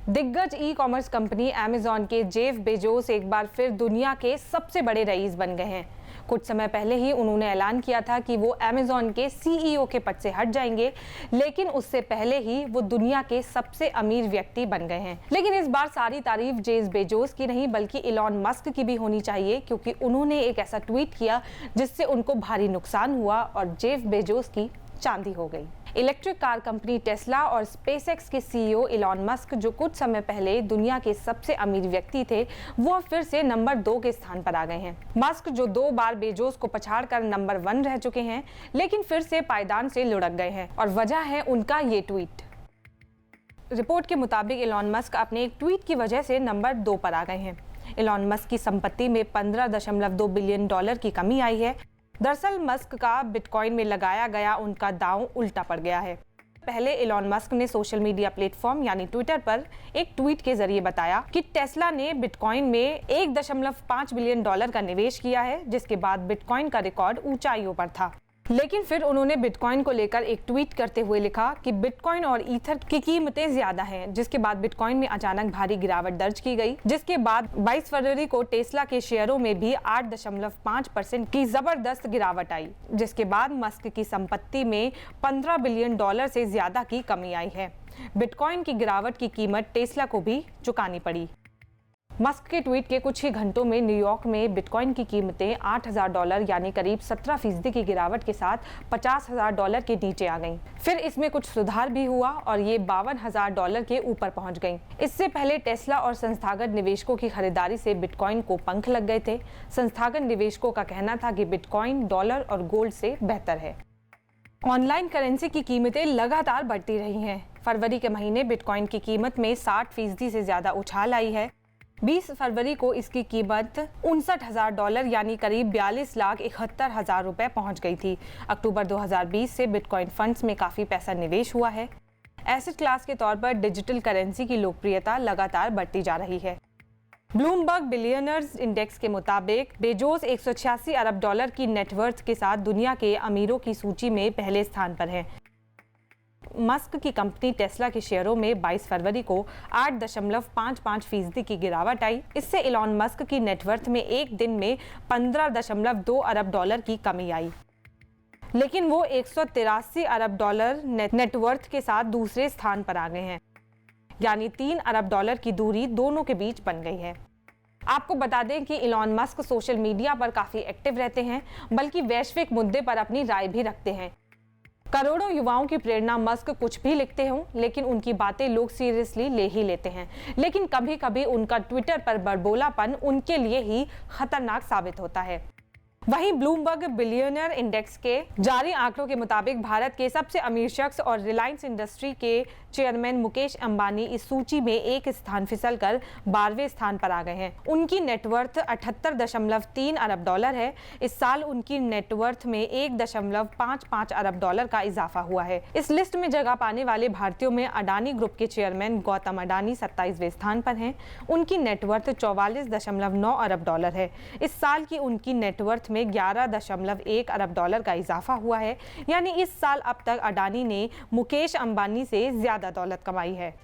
दिग्गज e commerce company Amazon के Jeff Bezos एक बार फिर दुनिया के सबसे बड़े रईस बन गए हैं। कुछ समय पहले ही उन्होंने ऐलान किया था कि वो अमेज़न के सीईओ के पद से हट जाएंगे, लेकिन उससे पहले ही वो दुनिया के सबसे अमीर व्यक्ति बन गए हैं। लेकिन इस बार सारी तारीफ जेफ बेजोस की नहीं बल्कि इलॉन मस्क की भी होनी चाहिए, क्योंकि उन्होंने एक ऐसा ट्वीट किया जिससे उनको भारी नुकसान हुआ और जेफ बेजोस की चांदी हो गई। इलेक्ट्रिक कार कंपनी टेस्ला और स्पेसएक्स के सीईओ इलॉन मस्क, जो कुछ समय पहले दुनिया के सबसे अमीर व्यक्ति थे, वो फिर से नंबर 2 के स्थान पर आ गए हैं। मस्क जो 2 बार बेजोस को पछाड़कर नंबर 1 रह चुके हैं, लेकिन फिर से पायदान से लुढ़क गए हैं और वजह है उनका ये ट्वीट। रिपोर्ट के मुताबिक इलॉन मस्क अपने एक ट्वीट की वजह से नंबर 2 पर आ गए हैं। इलॉन मस्क की संपत्ति में $15.2 बिलियन की कमी आई है। दरअसल मस्क का बिटकॉइन में लगाया गया उनका दांव उल्टा पड़ गया है। पहले इलॉन मस्क ने सोशल मीडिया प्लेटफॉर्म यानी ट्विटर पर एक ट्वीट के जरिए बताया कि टेस्ला ने बिटकॉइन में $1.5 बिलियन का निवेश किया है, जिसके बाद बिटकॉइन का रिकॉर्ड ऊंचाइयों पर था। लेकिन फिर उन्होंने बिटकॉइन को लेकर एक ट्वीट करते हुए लिखा कि बिटकॉइन और ईथर की कीमतें ज्यादा हैं, जिसके बाद बिटकॉइन में अचानक भारी गिरावट दर्ज की गई, जिसके बाद 22 फरवरी को टेस्ला के शेयरों में भी 8.5% की जबरदस्त गिरावट आई, जिसके बाद मस्क की संपत्ति में $15 बिलियन से ज्यादा की कमी आई है। बिटकॉइन की गिरावट की कीमत टेस्ला को भी चुकानी पड़ी। मस्क के ट्वीट के कुछ ही घंटों में न्यूयॉर्क में बिटकॉइन की कीमतें $8,000 यानी करीब 17% की गिरावट के साथ $50,000 के नीचे आ गईं। फिर इसमें कुछ सुधार भी हुआ और ये $52,000 के ऊपर पहुंच गईं। इससे पहले टेस्ला और संस्थागत निवेशकों की खरीदारी से बिटकॉइन को पंख लग गए थे। संस्थागत निवेशकों का कहना था कि बिटकॉइन डॉलर और गोल्ड से बेहतर है। ऑनलाइन करेंसी की कीमतें लगातार बढ़ती रही हैं। फरवरी के महीने बिटकॉइन की कीमत में 60% से ज्यादा उछाल आई है। 20 फरवरी को इसकी कीमत $59,000 यानी करीब 42,71,000 रुपए पहुंच गई थी। अक्टूबर 2020 से बिटकॉइन फंड्स में काफी पैसा निवेश हुआ है। एसेट क्लास के तौर पर डिजिटल करेंसी की लोकप्रियता लगातार बढ़ती जा रही है। ब्लूमबर्ग बिलियनर्स इंडेक्स के मुताबिक बेजोस $186 अरब की नेटवर्थ के साथ दुनिया के अमीरों की सूची में पहले स्थान पर है। मस्क की कंपनी टेस्ला के शेयरों में 22 फरवरी को 8.55% की गिरावट आई। इससे इलॉन मस्क की नेटवर्थ में एक दिन में $15.2 अरब की कमी आई, लेकिन वो $183 अरब नेटवर्थ के साथ दूसरे स्थान पर आ गए हैं, यानी $3 अरब की दूरी दोनों के बीच बन गई है। आपको बता दें कि इलॉन मस्क सोशल मीडिया पर काफी एक्टिव रहते हैं, बल्कि वैश्विक मुद्दे पर अपनी राय भी रखते हैं। करोड़ों युवाओं की प्रेरणा मस्क कुछ भी लिखते हों, लेकिन उनकी बातें लोग सीरियसली ले ही लेते हैं। लेकिन कभी कभी उनका ट्विटर पर बड़बोलापन उनके लिए ही खतरनाक साबित होता है। वहीं ब्लूमबर्ग बिलियनर इंडेक्स के जारी आंकड़ों के मुताबिक भारत के सबसे अमीर शख्स और रिलायंस इंडस्ट्री के चेयरमैन मुकेश अंबानी इस सूची में एक स्थान फिसलकर 12वें स्थान पर आ गए हैं। उनकी नेटवर्थ $78.3 अरब है। इस साल उनकी नेटवर्थ में $1.55 अरब का इजाफा हुआ है। इस लिस्ट में जगह पाने वाले भारतीयों में अडानी ग्रुप के चेयरमैन गौतम अडानी 27वें स्थान पर हैं। उनकी नेटवर्थ $44.9 अरब है। इस साल की उनकी नेटवर्थ में $11.1 अरब का इजाफा हुआ है, यानी इस साल अब तक अडानी ने मुकेश अंबानी से ज्यादा दौलत कमाई है।